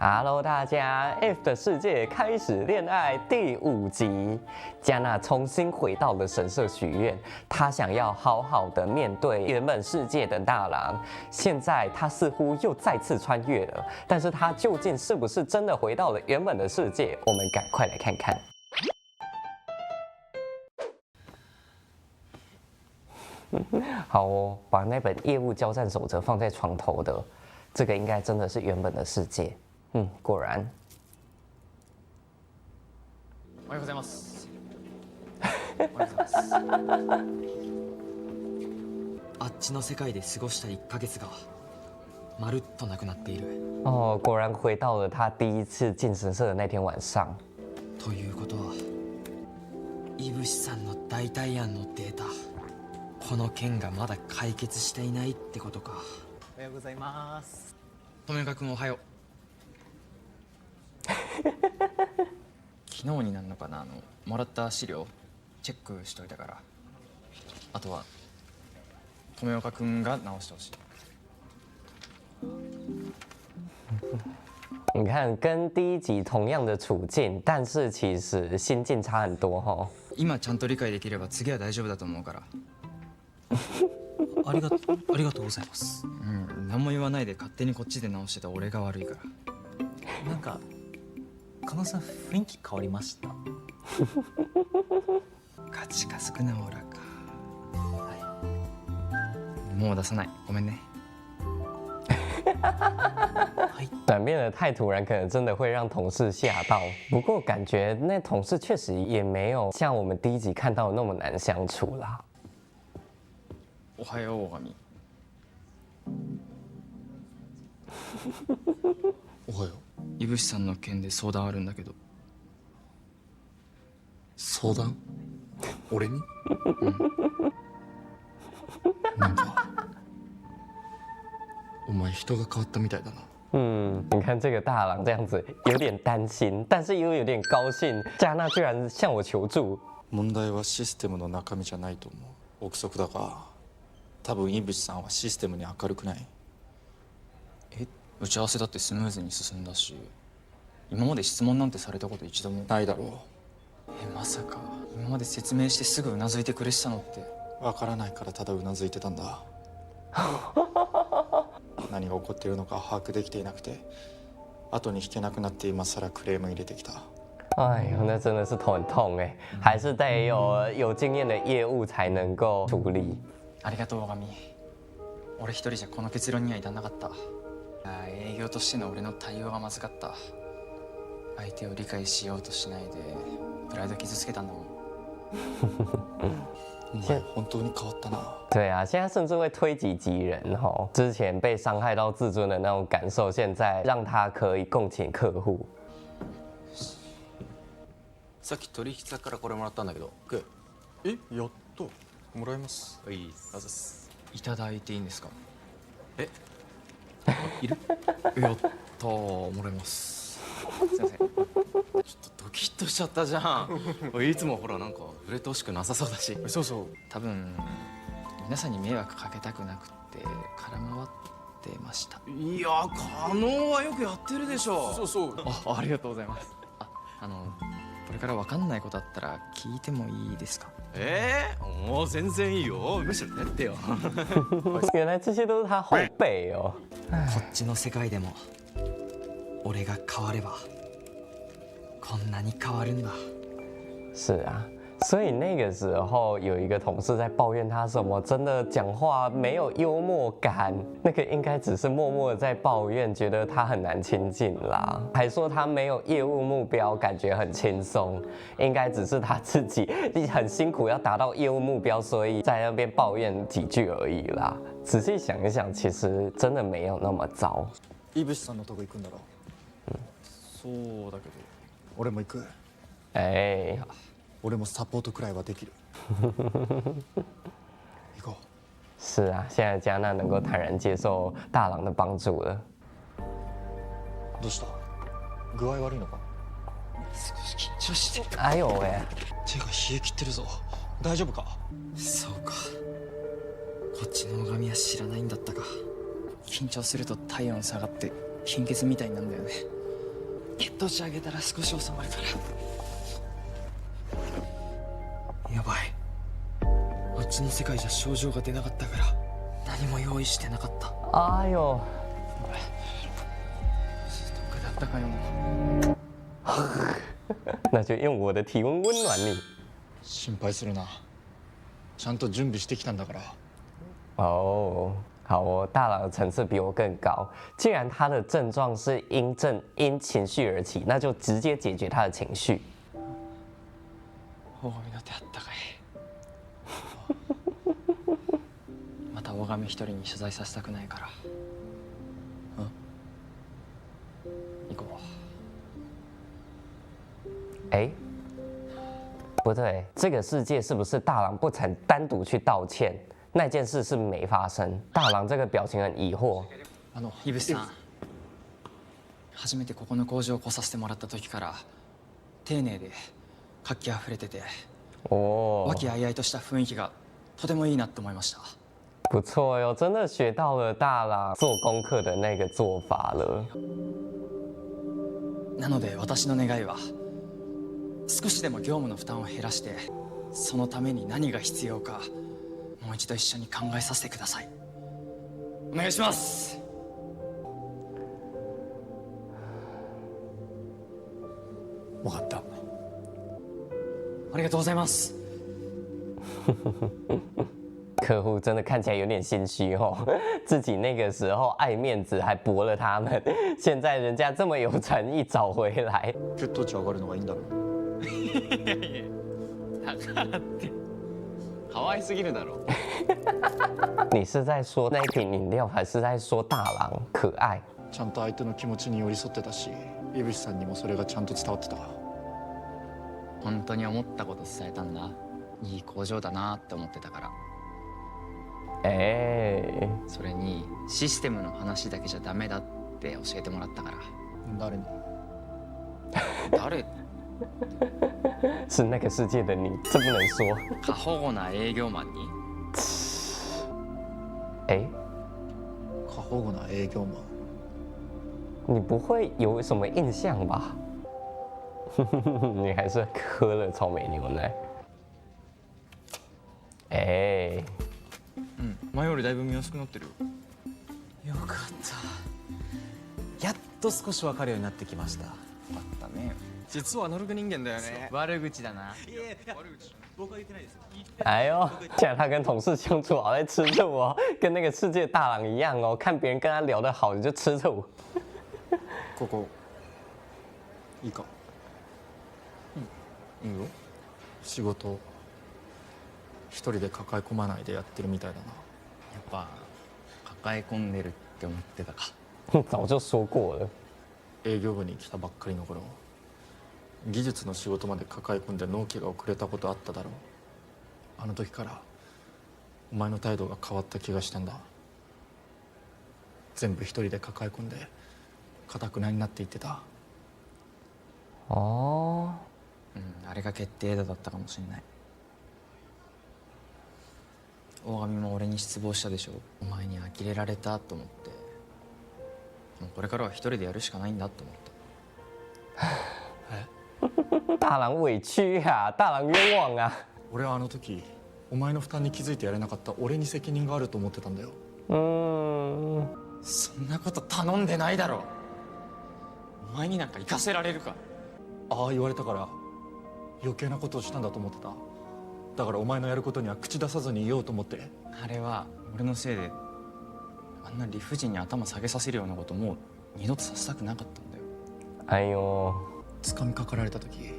Hello， 大家，F 的世界开始恋爱第5集，加纳重新回到了神社许愿，他想要好好的面对原本世界的大郎。现在他似乎又再次穿越了，但是他究竟是不是真的回到了原本的世界？我们赶快来看看。好哦，把那本业务交战守则放在床头的，这个应该真的是原本的世界。果然。おはようございます。おはようございます。あっちの世界で過ごした1ヶ月がまるっとなくなっている。哦，果然回到了他第一次进神社的那天晚上。ということは、いぶしさんの代替案のデータ、この件がまだ解決していないってことか。おはようございます。富岡君おはよう。昨日になるのかな、もらった資料チェックしといたから、あとは富岡君が直してほしい。你看，跟第一集同样的处境，但是其实心境差很多哈。今ちゃんと理解できれば次は大丈夫だと思うから。ありがとうございます。何も言わないで勝手にこっちで直してた俺が悪いから。なんか加納さん雰囲気変わりました。ガチか少なオーラか。もう出さない。ごめんね。转变的太突然，可能真的会让同事吓到。不过感觉那同事确实也没有像我们第一集看到的那么难相处啦。おはよう、大神。おはよう。いぶしさんの件で相談あるんだけど。相談？俺に？なんかお前人が変わったみたいだな。你看这个大郎这样子，有点担心，但是又有点高興。加纳居然向我求助。問題はシステムの中身じゃないと思う。憶測だが、多分井渕さんはシステムに明るくない。打ち合わせだってスムーズに進んだし、今まで質問なんてされたこと一度もないだろう。まさか今まで説明してすぐうなずいてくれてたのって。わからないからただうなずいてたんだ。何が起こっているのか把握できていなくて、後に引けなくなって今更クレーム入れてきた。哎呦，那真的是头很痛哎，还是得有经验的业務才能够处理。ありがとう、大神。俺一人じゃこの結論には至らなかった。営業としての俺の対応がまずかった。相手を理解しようとしないでプライド傷つけたんだもん。お前本当に変わったな。对啊，现在甚至会推己及人哈。之前被伤害到自尊的那种感受，现在让他可以共情客户。さっき取引先からこれもらったんだけど。え、やっともらいます。はい、あざっす。いただいていいんですか？いる？やったー、もらいます。すいません。ちょっとドキッとしちゃったじゃん。いつもほらなんか触れてほしくなさそうだし。そうそう。多分皆さんに迷惑かけたくなくって空回ってました。いや、加納はよくやってるでしょ。そうそう。ありがとうございます。これから分かんないことあったら聞いてもいいですか？もう全然いいよ。むしろやってよ。原来这些都是他后辈哦。こっちの世界でも俺が変わればこんなに変わるんだ。是啊，所以那个时候有一个同事在抱怨他什么，真的讲话没有幽默感，那个应该只是默默的在抱怨，觉得他很难亲近啦，还说他没有业务目标，感觉很轻松，应该只是他自己很辛苦要达到业务目标，所以在那边抱怨几句而已啦。仔细想一想，其实真的没有那么糟。井渕さんのとこ行くんだろ。そうだけど。俺も行く。哎。俺もサポートくらいはできる。行こう。是啊，现在加纳能够坦然接受大郎的帮助了。どうした？具合悪いのか？少し緊張して。哎呦喂！手が冷え切ってるぞ。大丈夫か？そうか。こっちの拝みは知らないんだったか。緊張すると体温下がって貧血みたいになるんだよね。年上げたら少し収まるから。やばい、あっちの世界じゃ症状が出なかったから何も用意してなかった。哎呦，どっかだったかよ。那就用我的体温温暖你。心配するな。ちゃんと準備してきたんだから。哦，好哦，大佬的层次比我更高。既然他的症状是因情绪而起，那就直接解决他的情绪。大神の手あったかい。また大神一人に取材させたくないから。行こう。哎，不对，这个世界是不是大郎不曾单独去道歉？那件事是没发生。大郎这个表情很疑惑。井渕さん、初めてここの工場を来させてもらった時から丁寧で活気あふれてて哦，和気あいあいとした雰囲気がとてもいいなって思いました。不错哟，真的学到了大郎做功课的那个做法了。なので私の願いは少しでも業務の負担を減らしてそのために何が必要かもう一度一緒に考えさせてください。お願いします。分かった。ありがとうございます。客户真的看起来有点心虚哦，自己那个时候爱面子还驳了他们，现在人家这么有诚意找回来。血糖値上がるのがいいんだろ。だからって可愛すぎるだろ。你是在说那一瓶饮料，还是在说大郎可愛？ちゃんと相手の気持ちに寄り添ってたし、井渕さんにもそれがちゃんと伝わってた。本当に思ったこと伝えたんだ。いい工場だなって思ってたから。それにシステムの話だけじゃダメだって教えてもらったから。誰に？誰？是那个世界的你，这不能说。過保護な営業マンに？哎，過保護な営業マン。你不会有什么印象吧？你还是喝了草莓牛奶。哎，前よりだいぶ見やすくなってるよ。よかった。やっと少し分かるようになってきました。よかったね。実はアナログ人間だよね。悪口だな。僕は言ってないですよ。哎呦，现在他跟同事相处好在吃醋哦，跟那个世界大郎一样哦，看別人跟他聊得好，你就吃醋。ここいいか？いいよ。仕事一人で抱え込まないでやってるみたいだな。やっぱ抱え込んでるって思ってたか。早就说过了。営業部に来たばっかりの頃、技術の仕事まで抱え込んで納期が遅れたことあっただろう。あの時からお前の態度が変わった気がしたんだ。全部一人で抱え込んで固くなになっていってた。哦，あれが決定打だったかもしれない。大神も俺に失望したでしょ。お前に呆れられたと思って、もうこれからは一人でやるしかないんだと思った。大郎委屈啊，大郎冤枉啊。俺はあの時お前の負担に気づいてやれなかった俺に責任があると思ってたんだよ。そんなこと頼んでないだろ。お前になんか行かせられるか。ああ言われたから余計なことをしたんだと思ってた。だからお前のやることには口出さずにいようと思って。あれは俺のせいであんな理不尽に頭下げさせるようなこともう二度とさせたくなかったんだよ。哎呦，掴みかかられた時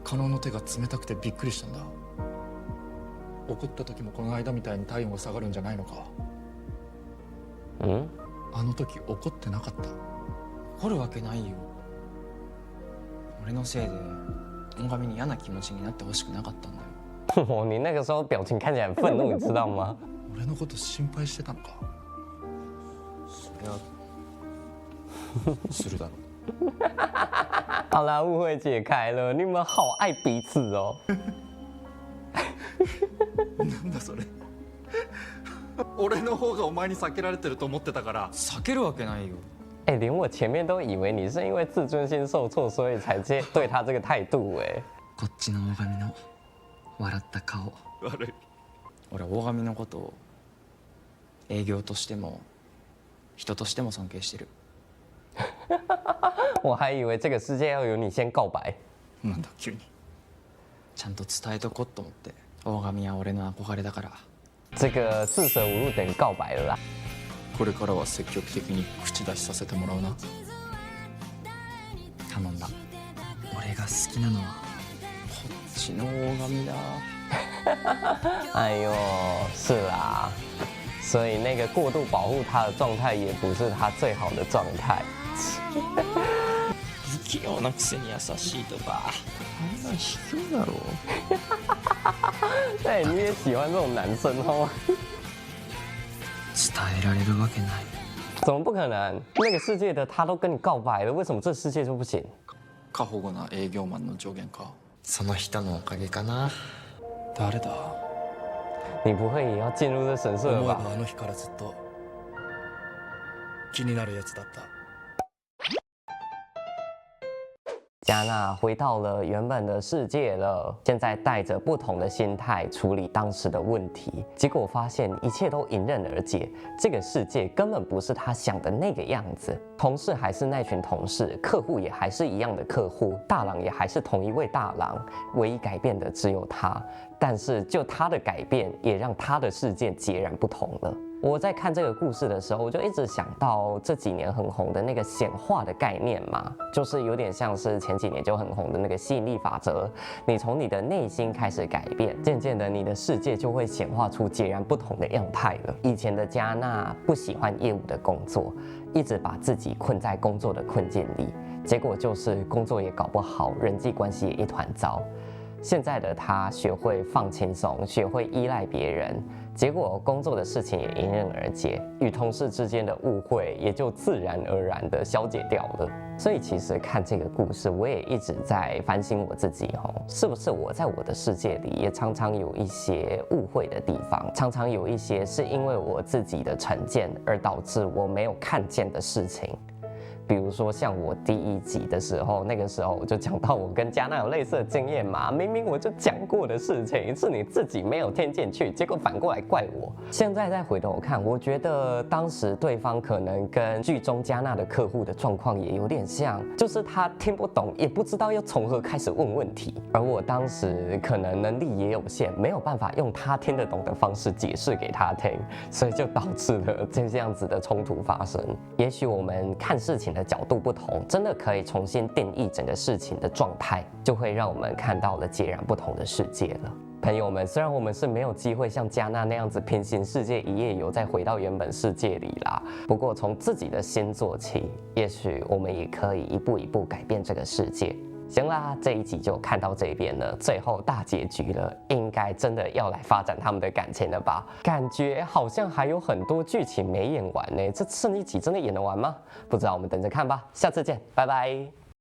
加納の手が冷たくてびっくりしたんだ。怒った時もこの間みたいに体温が下がるんじゃないのか。あの時怒ってなかった？怒るわけないよ。俺のせいで大神に嫌な気持ちになってほしくなかったんだよ。你那个时候表情看起来很愤怒，你知道吗？俺のこと心配してたのか？そりゃするだろ。好啦，误会解开了，你们好爱彼此哦。なんだそれ。俺の方がお前に避けられてると思ってたから。避けるわけないよ。哎，连我前面都以为你是因为自尊心受挫，所以才对他这个态度哎。こっちの大神の笑った顔。悪い。俺大神のことを営業としても人としても尊敬してる。我还以为这个世界要由你先告白。なんだ急に。ちゃんと伝えとこうと思って。大神は俺の憧れだから。这个四舍五入等于告白了啦。これからは積極的に口出しさせてもらうな。頼んだ。俺が好きなのはこっちの大神だ。哎呦，是啦，所以那个过度保护他的状态也不是他最好的状态。不器用なくせに優しいとかあんなん必要だろ。对，你也喜欢这种男生哦？伝えられるわけない。怎么不可能？那个世界的他都跟你告白了，为什么这世界就不行？過保護な営業マンの助言か。その人のおかげかな。誰だ？你不会也要进入这神社了吧？思えばあの日からずっと気になるやつだった。加纳回到了原本的世界了，现在带着不同的心态处理当时的问题，结果发现一切都迎刃而解。这个世界根本不是他想的那个样子，同事还是那群同事，客户也还是一样的客户，大郎也还是同一位大郎，唯一改变的只有他。但是就他的改变，也让他的世界截然不同了。我在看这个故事的时候，我就一直想到这几年很红的那个显化的概念嘛，就是有点像是前几年就很红的那个吸引力法则。你从你的内心开始改变，渐渐的你的世界就会显化出截然不同的样态了。以前的加纳不喜欢业务的工作，一直把自己困在工作的困境里，结果就是工作也搞不好，人际关系也一团糟。现在的他学会放轻松，学会依赖别人，结果工作的事情也迎刃而解，与同事之间的误会也就自然而然的消解掉了。所以其实看这个故事，我也一直在反省我自己是不是我在我的世界里也常常有一些误会的地方，常常有一些是因为我自己的成见而导致我没有看见的事情。比如说像我第一集的时候，那个时候我就讲到我跟加纳有类似的经验嘛，明明我就讲过的事情，是你自己没有听进去，结果反过来怪我。现在再回头看，我觉得当时对方可能跟剧中加纳的客户的状况也有点像，就是他听不懂，也不知道要从何开始问问题，而我当时可能能力也有限，没有办法用他听得懂的方式解释给他听，所以就导致了这样子的冲突发生。也许我们看事情的角度不同，真的可以重新定义整个事情的状态，就会让我们看到了截然不同的世界了。朋友们，虽然我们是没有机会像加纳那样子平行世界一夜游再回到原本世界里啦，不过从自己的心做起，也许我们也可以一步一步改变这个世界。行啦，这一集就看到这边了，最后大结局了，应该真的要来发展他们的感情了吧？感觉好像还有很多剧情没演完呢，这剩一集真的演得完吗？不知道，我们等着看吧。下次见，拜拜。